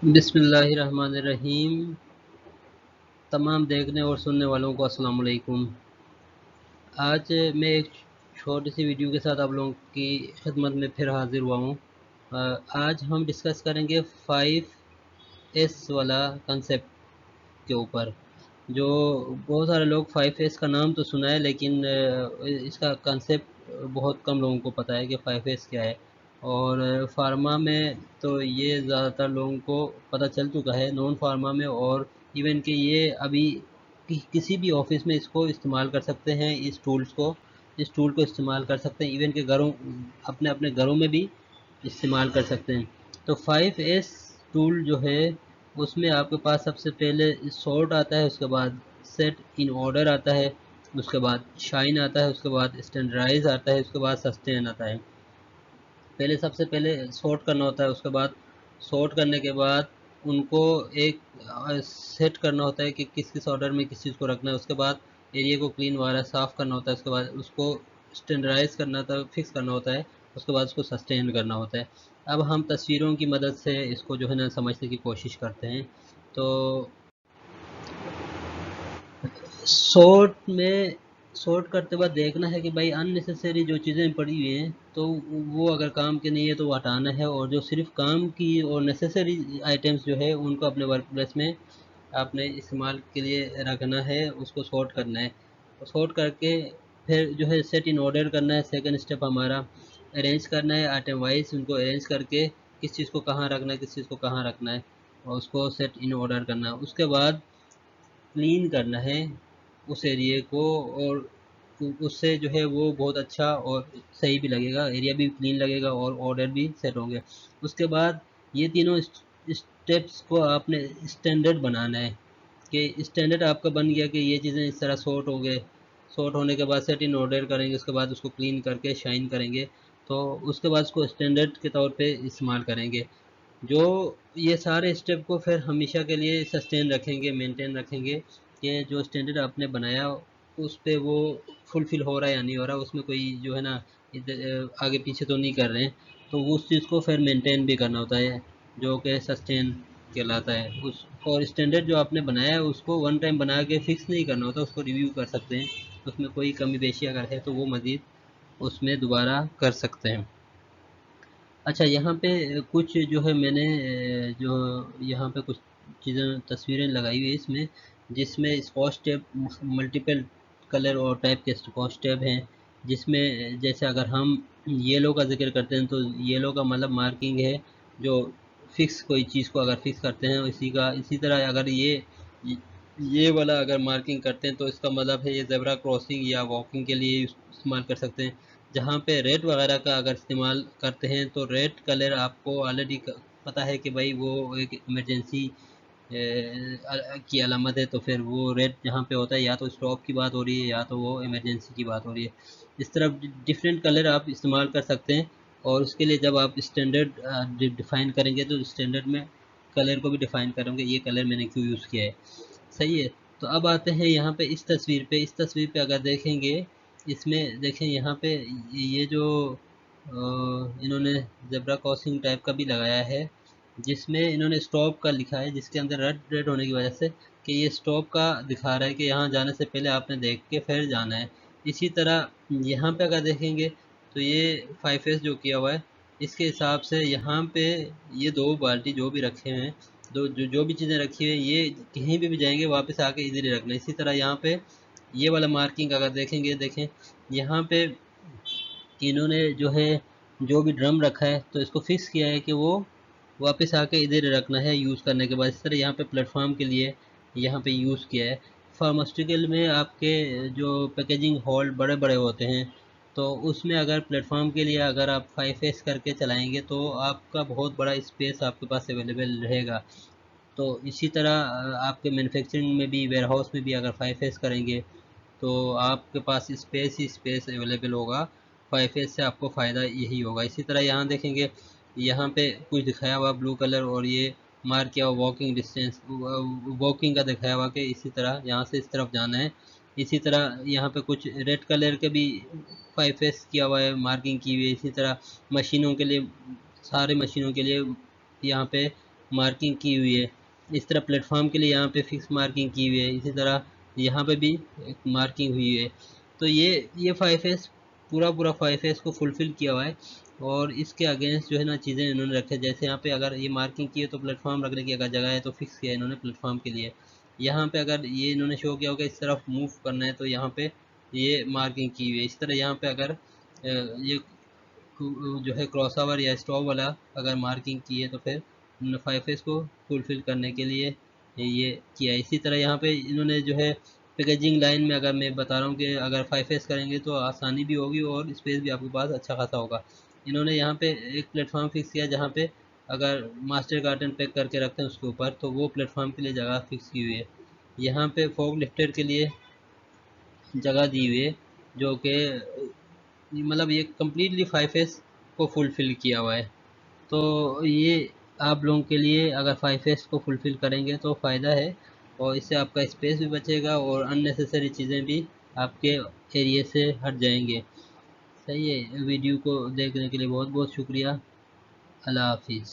बिस्मिल्लाहिर्रहमानिर्रहीम। तमाम देखने और सुनने वालों को अस्सलाम वालेकुम। आज मैं एक छोटी सी वीडियो के साथ आप लोगों की खिदमत में फिर हाजिर हुआ हूँ। आज हम डिस्कस करेंगे 5S वाला कंसेप्ट के ऊपर। जो बहुत सारे लोग 5S का नाम तो सुना है, लेकिन इसका कंसेप्ट बहुत कम लोगों को पता है कि 5S क्या है। और फार्मा में तो ये ज़्यादातर लोगों को पता चल चुका है, नॉन फार्मा में और इवन कि ये अभी किसी भी ऑफिस में इसको इस्तेमाल कर सकते हैं। इस टूल को इस्तेमाल कर सकते हैं, इवन के घरों अपने अपने घरों में भी इस्तेमाल कर सकते हैं। तो 5S टूल जो है उसमें आपके पास सबसे पहले सॉर्ट आता है, उसके बाद सेट इन ऑर्डर आता है, उसके बाद शाइन आता है, उसके बाद स्टैंडर्डाइज आता है, उसके बाद सस्टेन आता है। पहले सबसे पहले सॉर्ट करना होता है, उसके बाद सॉर्ट करने के बाद उनको एक सेट करना होता है कि किस किस ऑर्डर में किस चीज़ को रखना है। उसके बाद एरिया को क्लीन वगैरह साफ़ करना होता है, उसके बाद उसको स्टैंडर्डाइज करना होता है, फिक्स करना होता है, उसके बाद उसको सस्टेन करना होता है। अब हम तस्वीरों की मदद से इसको जो है ना समझने की कोशिश करते हैं। तो शॉर्ट में शॉर्ट करते वक्त देखना है कि भाई अननेसेसरी जो चीज़ें पड़ी हुई हैं तो वो अगर काम की नहीं है तो वो हटाना है, और जो सिर्फ काम की और नेसेसरी आइटम्स जो है उनको अपने वर्क प्लेस में आपने इस्तेमाल के लिए रखना है, उसको शॉर्ट करना है। तो शॉर्ट करके फिर जो है सेट इन ऑर्डर करना है। सेकंड स्टेप हमारा अरेंज करना है, आइटम वाइज उनको अरेंज करके किस चीज़ को कहाँ रखना है, किस चीज़ को कहाँ रखना है, और उसको सेट इन ऑर्डर करना है। उसके बाद क्लीन करना है उस एरिए को, और उससे जो है वो बहुत अच्छा और सही भी लगेगा, एरिया भी क्लीन लगेगा और ऑर्डर भी सेट होंगे। उसके बाद ये तीनों स्टेप्स को आपने स्टैंडर्ड बनाना है कि स्टैंडर्ड आपका बन गया कि ये चीज़ें इस तरह सॉर्ट हो गए। सॉर्ट होने के बाद सेट इन ऑर्डर करेंगे, उसके बाद उसको क्लीन करके शाइन करेंगे, तो उसके बाद उसको स्टैंडर्ड के तौर पे इस्तेमाल करेंगे। जो ये सारे स्टेप को फिर हमेशा के लिए सस्टेन रखेंगे, मेंटेन रखेंगे कि जो स्टैंडर्ड आपने बनाया उस पे वो फुलफिल हो रहा है या नहीं हो रहा, उसमें कोई जो है ना आगे पीछे तो नहीं कर रहे हैं। तो उस चीज़ को फिर मेंटेन भी करना होता है, जो कि सस्टेन कहलाता है। उस और स्टैंडर्ड जो आपने बनाया है उसको वन टाइम बना के फिक्स नहीं करना होता, उसको रिव्यू कर सकते हैं। उसमें कोई कमी पेशी अगर है तो वो मज़ीद उसमें दोबारा कर सकते हैं। अच्छा, यहाँ पे कुछ जो है मैंने जो यहाँ पे कुछ चीज़ें तस्वीरें लगाई हुई है इसमें, जिसमें स्कॉच टेप मल्टीपल कलर और टाइप के स्कॉच टेप हैं। जिसमें जैसे अगर हम येलो का जिक्र करते हैं तो येलो का मतलब मार्किंग है, जो फिक्स कोई चीज़ को अगर फिक्स करते हैं इसी तरह अगर ये वाला अगर मार्किंग करते हैं तो इसका मतलब है ये ज़ेब्रा क्रॉसिंग या वॉकिंग के लिए इस्तेमाल कर सकते हैं। जहाँ पे रेड वगैरह का अगर इस्तेमाल करते हैं तो रेड कलर आपको ऑलरेडी पता है कि भाई वो एक इमरजेंसी की अलामत है, तो फिर वो रेड जहाँ पे होता है या तो स्टॉप की बात हो रही है या तो वो इमरजेंसी की बात हो रही है। इस तरह डिफरेंट कलर आप इस्तेमाल कर सकते हैं। और उसके लिए जब आप स्टैंडर्ड डिफाइन करेंगे तो स्टैंडर्ड में कलर को भी डिफाइन करेंगे, ये कलर मैंने क्यों यूज़ किया है। सही है। तो अब आते हैं यहाँ पे इस तस्वीर पे अगर देखेंगे, इसमें देखें यहाँ पे ये जो इन्होंने ज़ेब्रा क्रॉसिंग टाइप का भी लगाया है, जिसमें इन्होंने स्टॉप का लिखा है, जिसके अंदर रेड रेड होने की वजह से कि ये स्टॉप का दिखा रहा है कि यहाँ जाने से पहले आपने देख के फिर जाना है। इसी तरह यहाँ पे अगर देखेंगे तो ये 5S जो किया हुआ है, इसके हिसाब से यहाँ पे ये दो बाल्टी जो भी रखे हैं, जो भी चीज़ें रखी हुई हैं, ये कहीं भी जाएंगे वापस आके इधर ही रखना है। इसी तरह यहाँ पे ये वाला मार्किंग अगर देखेंगे, देखें यहाँ पे कि इन्होंने जो है जो भी ड्रम रखा है तो इसको फिक्स किया है कि वो वापस आके इधर रखना है यूज़ करने के बाद। इस तरह यहाँ पे प्लेटफॉर्म के लिए यहाँ पे यूज़ किया है। फार्मास्यूटिकल में आपके जो पैकेजिंग हॉल बड़े बड़े होते हैं, तो उसमें अगर प्लेटफॉर्म के लिए अगर आप 5S करके चलाएंगे तो आपका बहुत बड़ा स्पेस आपके पास अवेलेबल रहेगा। तो इसी तरह आपके मैन्युफैक्चरिंग में भी, वेयर हाउस में भी अगर 5S करेंगे तो आपके पास स्पेस ही स्पेस अवेलेबल होगा। 5S से आपको फ़ायदा यही होगा। इसी तरह यहाँ देखेंगे, यहाँ पे कुछ दिखाया हुआ ब्लू कलर और ये मार्क किया हुआ वॉकिंग डिस्टेंस, वॉकिंग का दिखाया हुआ कि इसी तरह यहाँ से इस तरफ जाना है। इसी तरह यहाँ पे कुछ रेड कलर के भी 5S किया हुआ है, मार्किंग की हुई है। इसी तरह मशीनों के लिए, सारे मशीनों के लिए यहाँ पे मार्किंग की हुई है। इस तरह प्लेटफॉर्म के लिए यहाँ पे फिक्स मार्किंग की हुई है, इसी तरह यहाँ पे भी एक मार्किंग हुई है। तो ये 5S पूरा पूरा 5S को फुलफ़िल किया हुआ है। और इसके अगेंस्ट जो है ना चीज़ें इन्होंने रखे, जैसे यहाँ पे अगर ये मार्किंग की है तो प्लेटफॉर्म रखने की अगर जगह है तो फिक्स किया है इन्होंने प्लेटफॉर्म के लिए। यहाँ पे अगर ये इन्होंने शो किया होगा इस तरफ मूव करना है तो यहाँ पे ये मार्किंग की हुई है। इस तरह यहाँ पे अगर ये जो है क्रॉस ओवर या स्टॉप वाला अगर मार्किंग की है तो फिर 5S को फुलफ़िल करने के लिए ये किया है। इसी तरह यहाँ पे इन्होंने जो है पैकेजिंग लाइन में, अगर मैं बता रहा हूँ कि अगर 5S करेंगे तो आसानी भी होगी और स्पेस भी आपके पास अच्छा खासा होगा। इन्होंने यहाँ पे एक प्लेटफॉर्म फिक्स किया जहाँ पे अगर मास्टर कार्टन पैक करके रखते हैं उसके ऊपर तो वो प्लेटफॉर्म के लिए जगह फिक्स की हुई है। यहाँ पे फोक लिफ्टर के लिए जगह दी हुई है, जो कि मतलब ये कम्प्लीटली 5S को फुलफ़िल किया हुआ है। तो ये आप लोगों के लिए अगर 5S को फुलफ़िल करेंगे तो फ़ायदा है, और इससे आपका स्पेस भी बचेगा और अननेसेसरी चीज़ें भी आपके एरिया से हट जाएंगे। सही है। वीडियो को देखने के लिए बहुत बहुत शुक्रिया। अल्लाह हाफिज़।